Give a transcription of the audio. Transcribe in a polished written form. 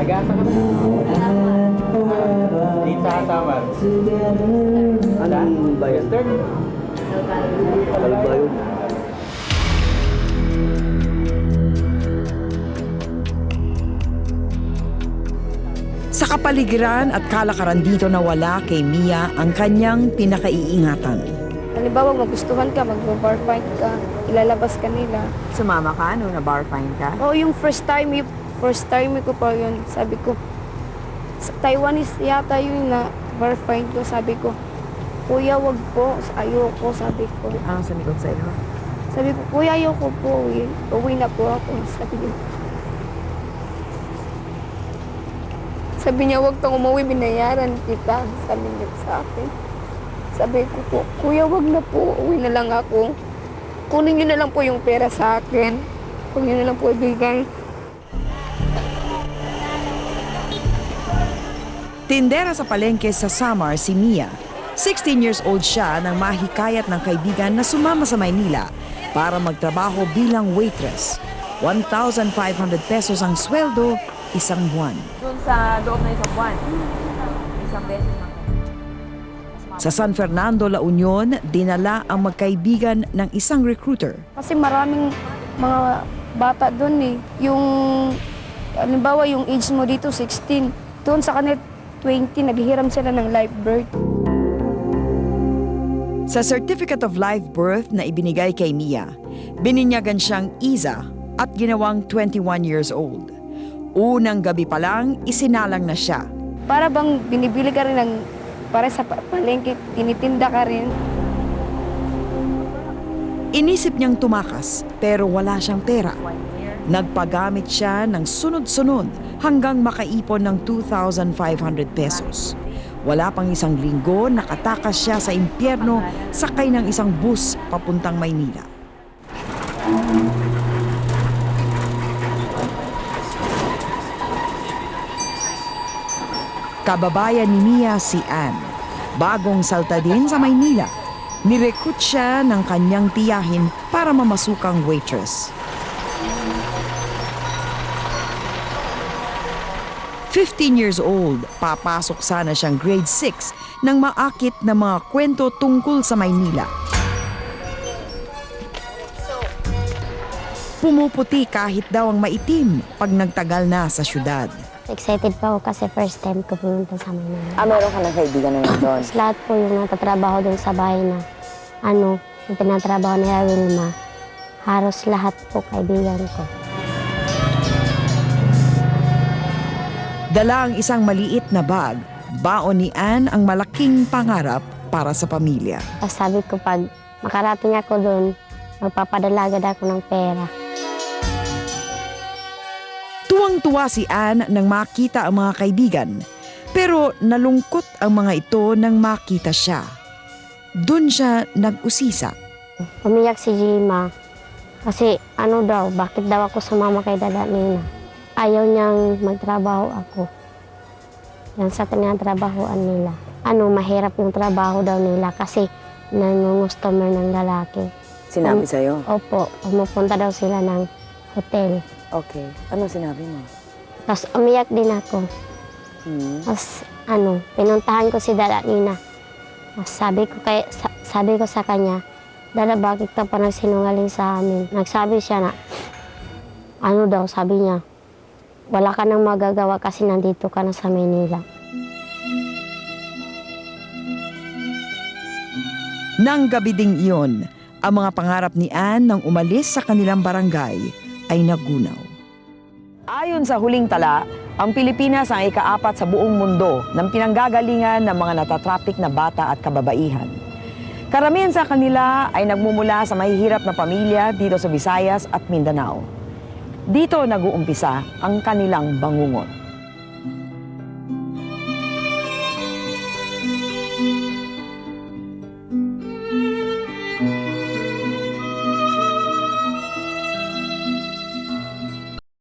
Nag-asa ka ba? Dito sa Samar. Alan? Western? Kalbayo. Sa kapaligiran at kalakaran dito na wala kay Mia ang kanyang pinakaiingatan. Halimbawa, magustuhan ka, mag-bar fight ka, ilalabas ka nila. Sumama ka nung na-bar fine ka? O yung first time ko pa yun, sabi ko, sa Taiwanese yata yun na bar fight ko, sabi ko, kuya, wag po, ayoko, sabi ko. Anong sumigot sa'yo? Sabi ko, kuya, ayoko po, uwi na po ako, sabi niya. Sabi niya, wag kang umuwi, binayaran kita, sabi niya sa akin. Sabi ko po, kuya, wag na po, uwi na lang ako. Kunin niyo na lang po yung pera sa akin. Huwag niyo na lang po ibigay. Tindera sa palengke sa Samar si Mia. 16 years old siya nang mahikayat ng kaibigan na sumama sa Maynila para magtrabaho bilang waitress. 1,500 pesos ang sweldo, isang buwan. Doon sa loob na isang buwan. Isang beses na. Sa San Fernando, La Union, dinala ang magkaibigan ng isang recruiter. Kasi maraming mga bata doon eh. Yung, halimbawa yung age mo dito, 16. Doon sa kanila, 20, naghihiram sila ng live birth. Sa Certificate of Live Birth na ibinigay kay Mia, bininyagan siyang Iza at ginawang 21 years old. Unang gabi pa lang, isinalang na siya. Para bang binibili ka rin ng, para sa palengke, tinitinda ka rin. Inisip niyang tumakas pero wala siyang pera. Nagpagamit siya ng sunod-sunod hanggang makaipon ng 2,500 pesos. Wala pang isang linggo, nakatakas siya sa impyerno sakay ng isang bus papuntang Maynila. Kababayan ni Mia si Ann. Bagong salta din sa Maynila. Nirecruit siya ng kanyang tiyahin para mamasukang waitress. 15 years old, papasok sana siyang grade 6 nang maakit na mga kwento tungkol sa Maynila. Pumuputi kahit daw ang maitim pag nagtagal na sa syudad. Excited pa ako kasi first time ko pumunta sa Maynila. Meron ka ng kaibigan na doon? Tapos lahat po yung natatrabaho doon sa bahay na yung tinatrabaho ni Wilma, halos lahat po kaibigan ko. Dala ang isang maliit na bag, baon ni Ann ang malaking pangarap para sa pamilya. Tapos sabi ko pag makarating ako doon, magpapadala agad ako ng pera. Tuwang-tuwa si Ann nang makita ang mga kaibigan, pero nalungkot ang mga ito nang makita siya. Doon siya nag-usisa. Umiyak si Jima kasi bakit daw ako sumama kay Dada Nina? Ayaw niyang magtrabaho ako. Yan sa tinatrabahoan nila. Mahirap yung trabaho daw nila kasi nangungustomer ng lalaki. Sinabi sa'yo? Opo, pumupunta daw sila ng hotel. Okay. Ano sinabi mo? Tapos umiyak din ako. Tapos pinuntahan ko si Dada Nina. Tapos sabi ko sa kanya, Dada, bakit ka pa nagsinungaling sa amin? Nagsabi siya na, sabi niya, wala ka nang magagawa kasi nandito ka na sa Maynila. Nang gabi ding iyon, ang mga pangarap ni Ann nang umalis sa kanilang barangay ay nagunaw. Ayon sa huling tala, ang Pilipinas ang ika-4 sa buong mundo ng pinanggagalingan ng mga natatrapik na bata at kababaihan. Karamihan sa kanila ay nagmumula sa mahihirap na pamilya dito sa Visayas at Mindanao. Dito nag-uumpisa ang kanilang bangungot.